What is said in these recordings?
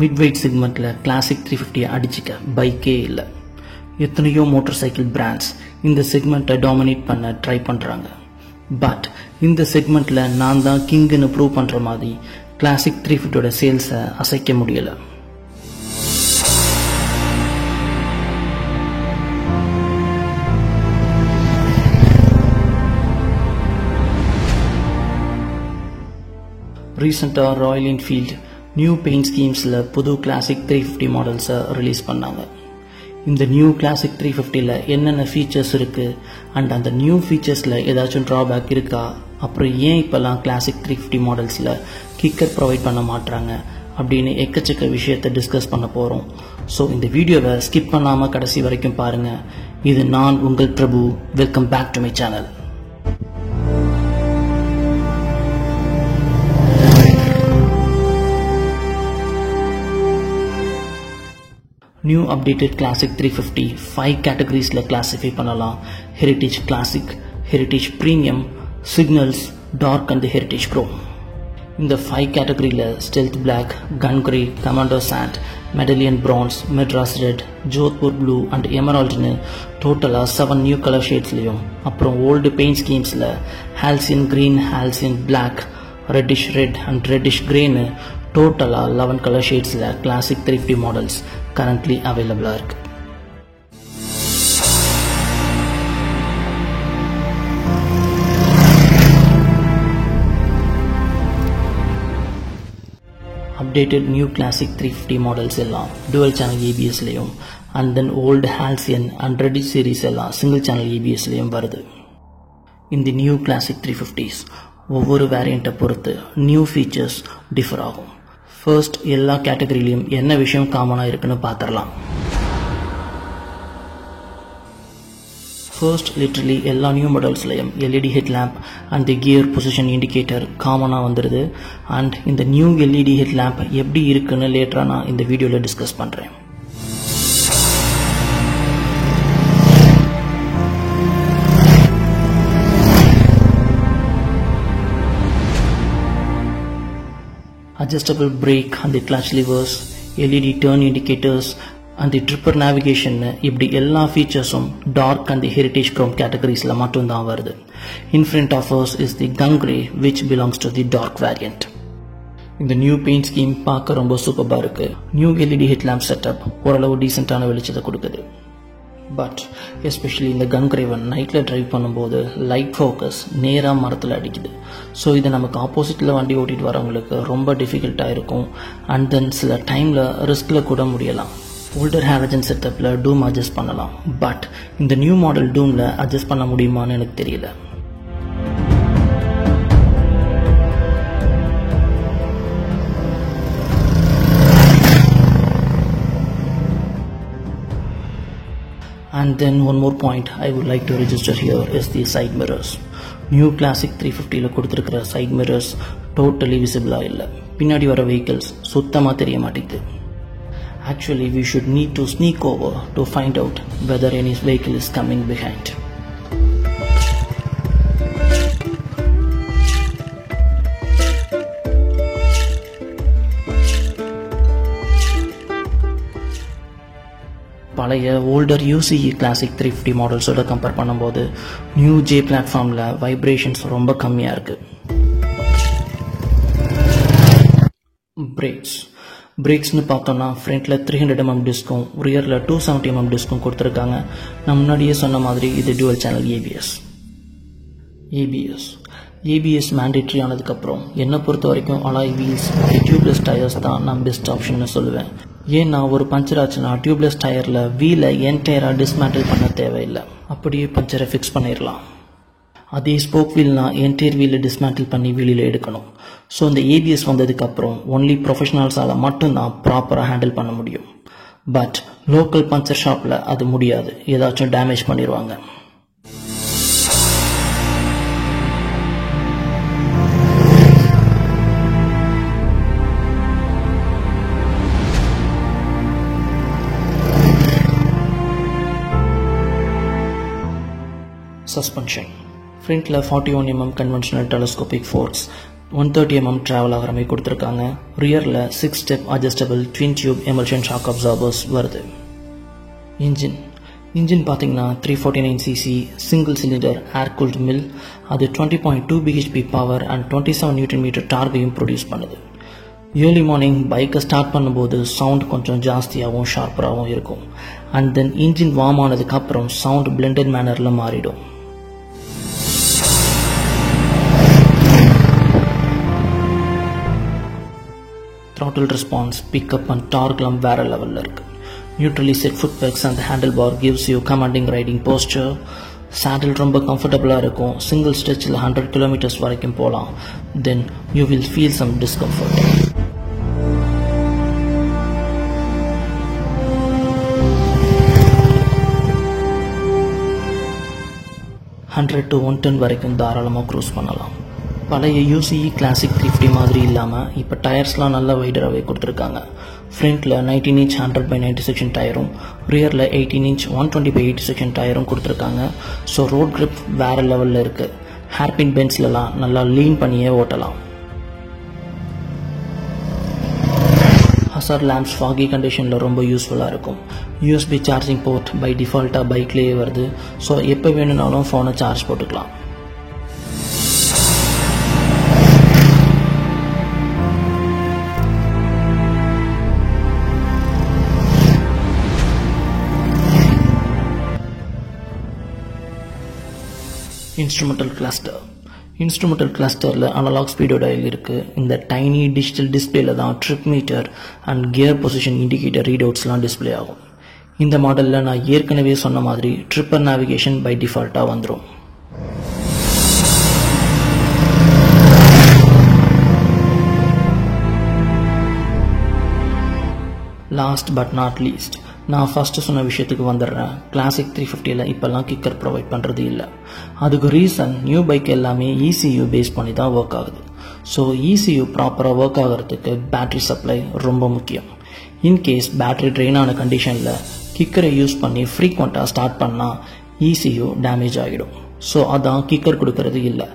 Mid wait செக்மெண்ட்டில் classic 350 அடிச்சிக்க பைக்கே இல்லை. எத்தனையோ மோட்டார் சைக்கிள் பிராண்ட்ஸ் இந்த செக்மெண்ட்டை டாமினேட் பண்ண ட்ரை பண்ணுறாங்க. பட் இந்த செக்மெண்ட்டில் நான் தான் கிங்குன்னு ப்ரூவ் பண்ணுற மாதிரி கிளாசிக் 350யோட சேல்ஸை அசைக்க முடியலை. ரீசெண்டாக ராயல் என்ஃபீல்ட் நியூ பெயிண்ட் ஸ்கீம்ஸில் புது கிளாசிக் 350 மாடல்ஸை ரிலீஸ் பண்ணாங்க. இந்த நியூ கிளாசிக் 350ல் என்னென்ன ஃபீச்சர்ஸ் இருக்குது அண்ட் அந்த நியூ ஃபீச்சர்ஸில் ஏதாச்சும் ட்ராபேக் இருக்கா, அப்புறம் ஏன் இப்போல்லாம் கிளாசிக் 350 மாடல்ஸில் கிக்கர் ப்ரொவைட் பண்ண மாட்டுறாங்க அப்படின்னு எக்கச்சக்க விஷயத்தை டிஸ்கஸ் பண்ண போகிறோம். ஸோ இந்த வீடியோவை ஸ்கிப் பண்ணாமல் கடைசி வரைக்கும் பாருங்கள். இது நான் உங்கள் Prabhu. Welcome back to my channel. New updated classic 350 5 கேட்டகரிஸில் கிளாஸிஃபை பண்ணலாம். Heritage classic, heritage premium, signals, dark and heritage pro. இந்த 5 கேட்டகரியில் stealth black, gun grey, commando sand, medallion bronze, Madras red, Jodhpur blue and எமரால்டுன்னு டோட்டலாக 7 நியூ கலர் ஷேட்ஸ்லையும், அப்புறம் old paint ஸ்கீம்ஸில் halcyon green, halcyon black, reddish red and reddish கிரேன்னு டோட்டலாக 11 colour ஷேட்ஸில் கிளாசிக் 350 மாடல்ஸ் கரண்ட்லி அவைலபிளாக இருக்குது. அப்டேட்டட் நியூ கிளாசிக் 350 மாடல்ஸ் எல்லாம் டுவல் சேனல் ஏபிஎஸ்லையும் and then old halcyon and reddish series எல்லாம் சிங்கிள் சேனல் ஏபிஎஸ்லையும் வருது. இந்த நியூ கிளாசிக் 350s ஒவ்வொரு வேரியண்ட்டை பொறுத்து நியூ ஃபீச்சர்ஸ் டிஃபர் ஆகும். ஃபர்ஸ்ட், எல்லா கேட்டகரியிலையும் என்ன விஷயம் காமனாக இருக்குன்னு பார்த்துடலாம். ஃபர்ஸ்ட், லிட்ரலி எல்லா நியூ மாடல்ஸ்லையும் LED head lamp and the gear position indicator காமனாக வந்துடுது. அண்ட் இந்த நியூ எல்இடி ஹெட் லேம்ப் எப்படி இருக்குன்னு லேட்டராக நான் இந்த வீடியோவில் டிஸ்கஸ் பண்ணுறேன். Adjustable brake and the clutch levers, LED turn indicators and the tripper navigation இப்படி எல்லா ஃபீச்சர்ஸும் dark and the heritage chrome கேட்டகரிஸில் மட்டும்தான் வருது. In front of us is the gun grey which belongs to the dark variant. இந்த new paint scheme பார்க்க ரொம்ப சூப்பராக இருக்குது. New LED head lamp setup ஓரளவு டீசெண்டான வெளிச்சத்தை கொடுக்குது. பட் எஸ்பெஷலி இந்த கன் கிரேவன் நைட்டில் ட்ரைவ் பண்ணும்போது லைட் ஃபோக்கஸ் நேராக மரத்தில் அடிக்குது. ஸோ இதை நமக்கு ஆப்போசிட்டில் வண்டி ஓட்டிகிட்டு வரவங்களுக்கு ரொம்ப டிஃபிகல்ட்டாக இருக்கும். அண்ட் தென் சில டைமில் ரிஸ்கில் கூட முடியலாம். ஓல்டர் ஹேலஜன் செட்டப்பில் டூம் அட்ஜஸ்ட் பண்ணலாம். பட் இந்த நியூ மாடல் டூமில் அட்ஜஸ்ட் பண்ண முடியுமான்னு எனக்கு தெரியல. And then one more point I would like to register here is the side mirrors. New Classic 350ல கொடுத்திருக்கிற side mirrors totally visible இல்ல. பின்னாடி வர vehicles சுத்தமா தெரிய மாட்டேங்குது. Actually we should need to sneak over to find out whether any vehicle is coming behind. பழைய older யூசிஇ classic 350 மாடல்ஸோட compare பண்ணும்போது new J பிளாட்ஃபார்மில் வைப்ரேஷன்ஸ் ரொம்ப கம்மியாக இருக்குது. பிரேக்ஸ்னு பார்த்தோன்னா ஃப்ரண்ட்டில் 300 mm டிஸ்க்கும் ரியரில் 270 mm டிஸ்க்கும் கொடுத்துருக்காங்க. நான் முன்னாடியே சொன்ன மாதிரி இது டுவல் சேனல் ஏபிஎஸ் மேண்டேட்ரி ஆனதுக்கப்புறம் என்னை பொறுத்த வரைக்கும் அலாய் வீல்ஸ் டியூப்லெஸ் டயர்ஸ் தான் நான் பெஸ்ட் ஆப்ஷன்னு சொல்லுவேன். ஏன்னா ஒரு பஞ்சர் ஆச்சுன்னா டியூப்லெஸ் டயரில் வீலை என்டையராக டிஸ்மேண்டில் பண்ண தேவையில்லை, அப்படியே பஞ்சரை ஃபிக்ஸ் பண்ணிடலாம். அதே ஸ்போக் வீல்னா என்டையர் வீலை டிஸ்மேண்டில் பண்ணி வீலில் எடுக்கணும். ஸோ இந்த ஏபிஎஸ் வந்ததுக்கப்புறம் ஒன்லி ப்ரொஃபஷனல்ஸால் மட்டும்தான் ப்ராப்பராக ஹேண்டில் பண்ண முடியும். பட் லோக்கல் பஞ்சர் ஷாப்பில் அது முடியாது, ஏதாச்சும் டேமேஜ் பண்ணிடுவாங்க. Suspension. Frontல 41 mm conventional telescopic forks, 130 mm travel ஆகிற மாதிரி கொடுத்துருக்காங்க. ரியரில் 6 step adjustable twin tube emulsion shock absorbers வருது. இன்ஜின் பார்த்தீங்கன்னா 349cc single cylinder air cooled mill. அது 20.2 bhp பவர் அண்ட் 27 Nm டார்கையும் ப்ரொடியூஸ் பண்ணுது. ஏர்லி மார்னிங் பைக்கை ஸ்டார்ட் பண்ணும்போது சவுண்ட் கொஞ்சம் ஜாஸ்தியாகவும் ஷார்ப்பராகவும் இருக்கும். அண்ட் தென் இன்ஜின் வார்ம் ஆனதுக்கப்புறம் சவுண்ட் பிளெண்டட் மேனரில் மாறிடும். throttle response, pickup and torque லாம் வேற லெவலில் இருக்குது. Neutrally set foot pegs and handle bar gives you commanding riding posture. Saddle ரொம்ப கம்ஃபர்டபுளாக இருக்கும். சிங்கிள் ஸ்ட்ரெச்சில் 100 km வரைக்கும் போகலாம். Then you will feel some discomfort. 100 to 110 வரைக்கும் தாராளமாக க்ரூஸ் பண்ணலாம். பழைய UCE கிளாசிக் 350 மாதிரி இல்லாமல் இப்போ டயர்ஸ்லாம் நல்லா வைடராகவே கொடுத்துருக்காங்க. ஃப்ரண்ட்டில் 19 inch 100/90 செக்ஷன் டயரும், ரியரில் 18 inch 120/80 செக்ஷன் டயரும் கொடுத்துருக்காங்க. ஸோ ரோட் கிரிப் வேறு லெவலில் இருக்குது. ஹேர்பின் பென்ஸ்லலாம் நல்லா லீன் பண்ணியே ஓட்டலாம். ஹசார்ட் லேம்ப்ஸ் ஃபாகி கண்டிஷனில் ரொம்ப யூஸ்ஃபுல்லாக இருக்கும். USB சார்ஜிங் போர்ட் பை டிஃபால்ட்டாக பைக்லேயே வருது. ஸோ எப்போ வேணும்னாலும் ஃபோனை சார்ஜ் போட்டுக்கலாம். இன்ஸ்ட்ருமெண்டல் கிளஸ்டரில் அனலாக் ஸ்பீடோ டயல் இருக்குது. இந்த டைனி டிஜிட்டல் டிஸ்பிளேல தான் trip meter and gear position indicator read அவுட்ஸ்லாம் டிஸ்பிளே ஆகும். இந்த மாடலில் நான் ஏற்கனவே சொன்ன மாதிரி ட்ரிப்பர் நேவிகேஷன் பை டிஃபால்ட்டாக வந்துடும். லாஸ்ட் பட் நாட் லீஸ்ட், நான் ஃபஸ்ட்டு சொன்ன விஷயத்துக்கு வந்துடுறேன். கிளாசிக் 350ல் இப்போல்லாம் கிக்கர் ப்ரொவைட் பண்ணுறது இல்லை. அதுக்கு ரீசன் நியூ பைக் எல்லாமே ECU பேஸ் பண்ணி தான் ஒர்க் ஆகுது. ஸோ ECU ப்ராப்பராக ஒர்க் ஆகிறதுக்கு பேட்ரி சப்ளை ரொம்ப முக்கியம். இன்கேஸ் பேட்ரி ட்ரெயின் ஆன கண்டிஷனில் கிக்கரை யூஸ் பண்ணி ஃப்ரீக்வெண்ட்டாக ஸ்டார்ட் பண்ணால் ECU டேமேஜ் ஆகிடும். ஸோ அதான் கிக்கர் கொடுக்கறது இல்லை.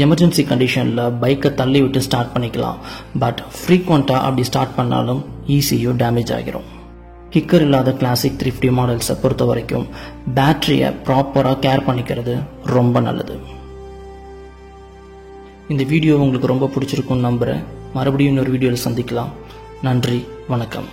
எமர்ஜென்சி கண்டிஷனில் பைக்கை தள்ளி விட்டு ஸ்டார்ட் பண்ணிக்கலாம். பட் ஃப்ரீக்வெண்ட்டாக அப்படி ஸ்டார்ட் பண்ணாலும் ECU டேமேஜ் ஆகிரும். கிக்கர் இல்லாத கிளாசிக் 350 மாடல்ஸை பொறுத்த வரைக்கும் பேட்டரியை ப்ராப்பராக கேர் பண்ணிக்கிறது ரொம்ப நல்லது. இந்த வீடியோ உங்களுக்கு ரொம்ப பிடிச்சிருக்குன்னு நம்புகிறேன். மறுபடியும் இன்னொரு வீடியோவில் சந்திக்கலாம். நன்றி, வணக்கம்.